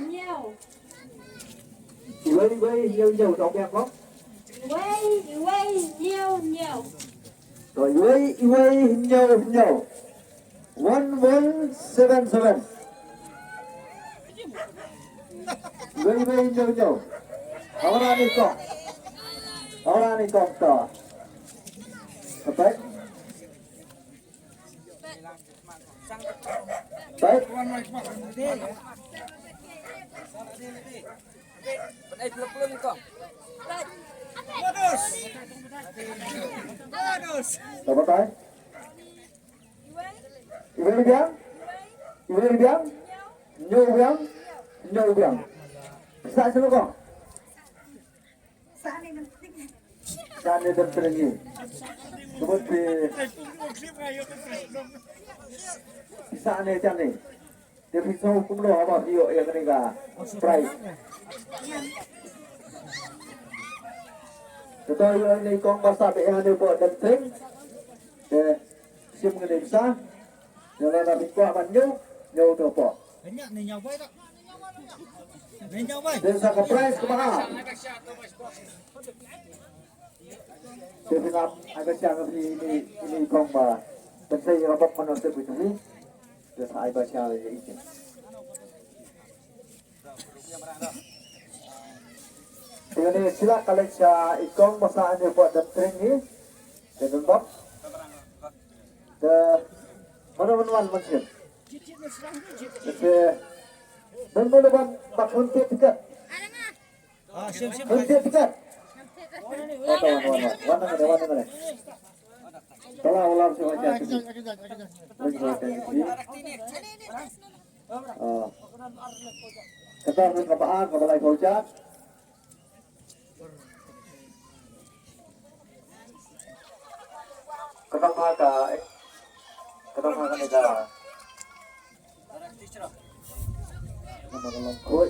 nhiều. Đi nhiều cháu em không? Nhiều. Rồi nhiều. 1177. Nhiều. Ahora ni con to. Apa? Baik. Apa tay? Ibu biang? Nyo biang. Sa sino ko? Saan ni dokter ni? Kemudian saan ni chan ni? Dia pisau kumlo apa dia yang ni ka price. Tetapi ini kong bahasa BH ni buat penting. Sim cái điểm xa. Giờ là bị qua bắn nhau đầu bỏ. Đến sa cái price của bạn. Jadi nak agak siang ini kong ba. Pensai robot manusia begitu. Terus saya baca lagi ini. Ini sila kalian saya ikong masa ini buat datang ni. Dan bab. Mana macam. Jadi dan mana bak hunti tiket. Hunti tiket. Warna mana? Kalau ulam sih macam itu. Kita harus kapaan, kapalai hujan. Ketang makan negara. Nama lengkap.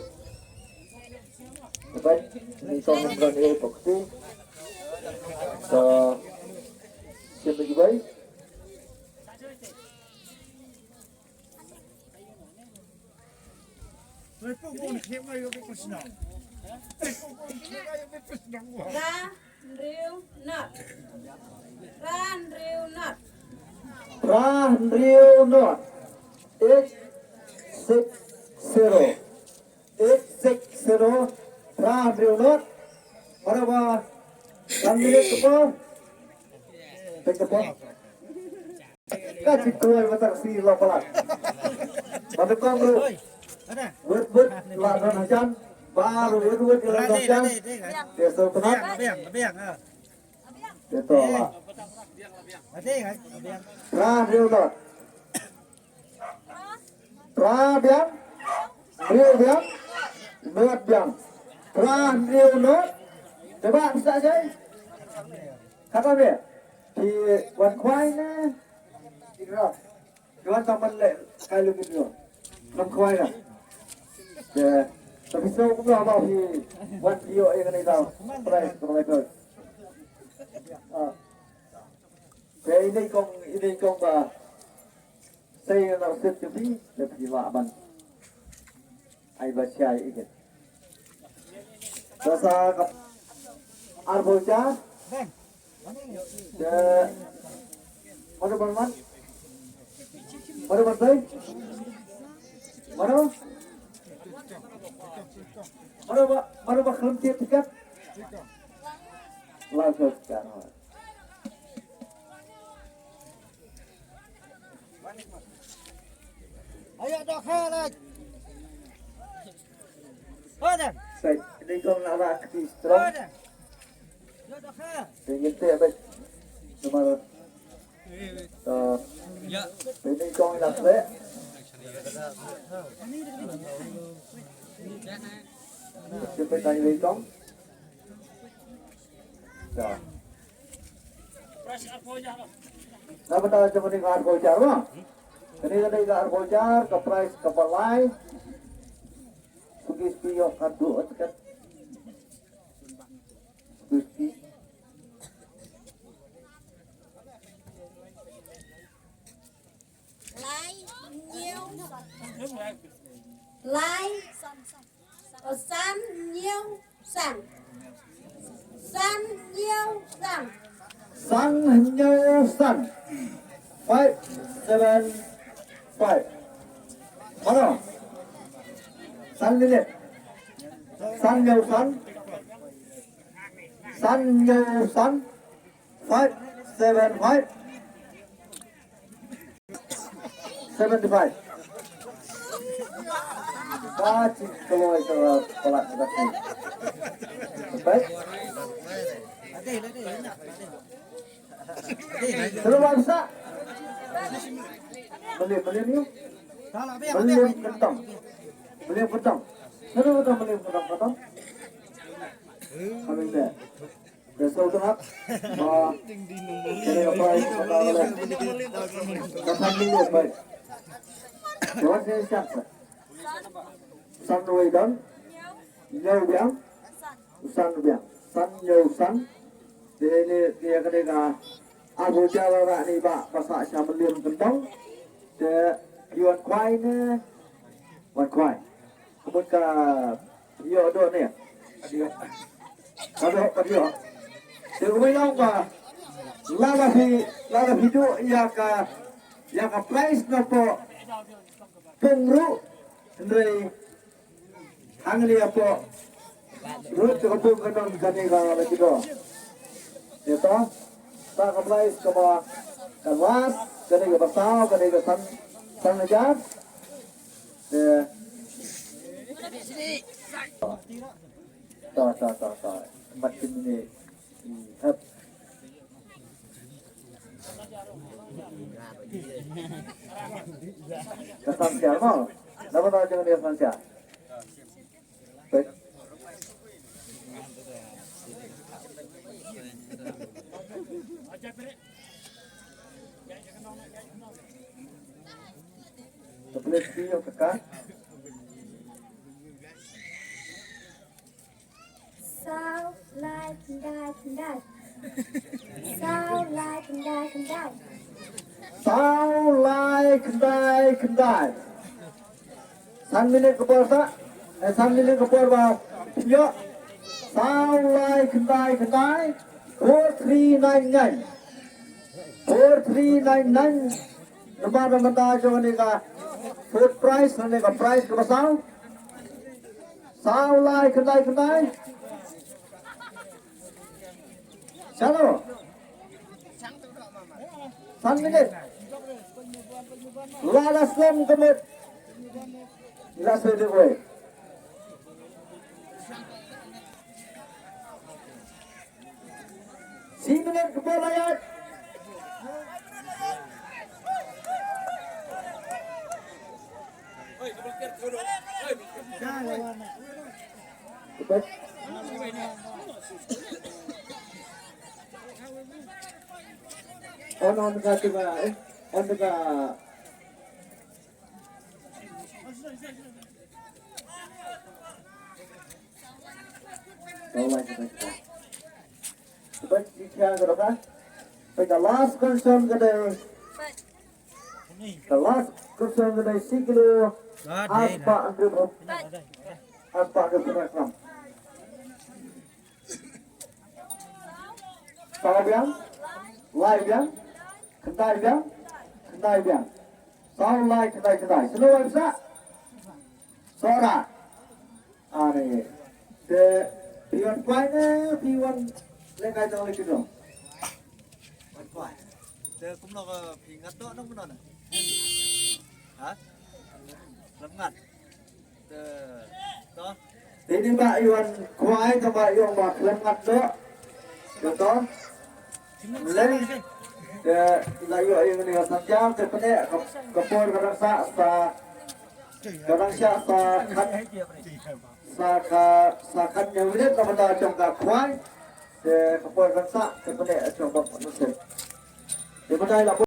Baik, ini kau nombor ni bukti. So, siapa lagi baik? Ran Rio Not 860 Ran Rio Not berapa Ambil apa? Apa? Kasih kue masak si lopalan. Pada kamu, buat ladan hujan, baru buat ladan hujan. Besok penat. Betul lah. Rabiang, Rabiang, Coba bisa saya. Kata dia di buat kuai na. Tidak. Jual taman le kalau gitu. Lam kuai na. Ya. Tapi saya pun apa di buat video yang ini tahu. Price kalau itu. Ini kong bah. Saya nak set jadi lebih laban. Ai baca ini. Rasa Arboja, mana berman? Mana bertai? Mana bakal tiket? Langsung sekarang. Ayo dokter lagi. Ada. Saya ini kau nak rakti strong. Ingin tu apa? Cuma ya. Ini kau nak le? Siapa tanya ini kau? Dah. Nama tahu cuma ni kar bocor lah. Ini ada kar bocor, ke price kapalai. Sugis piyo kadu atkat. Sugis Lai San nhiều San San nhiều San San nhiều san. 5, 7, 5. Mana? San minute. San nhiều san. San nhiều san. 5, 7, 5. 75. Baca kalau itu pelak tadi. Baik. Terus bangsa. Beli ni. Beli kentang. Beli kentang. Terus kita beli kentang. Kami ni. Besok tu nak. Jadi apa itu? Kita beli baik. Jawab saya siapa? San nuôi đấng nhiều béo san béo san nhiều san để này cái này là Abu Jawab bạn này bạn bahasa Syamaliam kentang để iwan khoai nè iwan khoai kemudian iyo do nè ada dia để bây giờ mà là video yang ka price na po pungru Andre Anglia po Rut ko po kanang kanila dito. Dito sa kablay sa mga kanwas, kanila basaw, kanila sanajat. Ta. Makin ini hap. Kesansial mau. Nama tahu jangan dia kesansial. Baik. Terus dia tekan. Sao lại kendai Sao lại kendai Sao lại kendai San minit ke bawah San minit ke bawah Ya Sao lại kendai 4399 4399 Nama mata jo ni ka food price ni ka price ke sao Sao lại kendai Chalo. San minit. Lalas lam kemit. Last minute way. Si minit kebalayat. Cepat. On ka tiba on ka But you the last concern today. The last concern today. Sikilo apa andro apa andro program. Tahu yang live yang kendai yang sound like kendai semua bisa suara are the pion kuainya pion lekai jauh lagi dong Quải. Giờ cũng là thì ngắt đó nó cũng là hả? Lắm ngắt. Đó. Ini mbak Iwan kuai ke mbak Iwan mbak lemat do betul mulai ke layu yang ini saja terpene kapur kadang sa kan yang ini kalau dah jangka kuai ke kapur kadang terpene jangka manusia. Di mana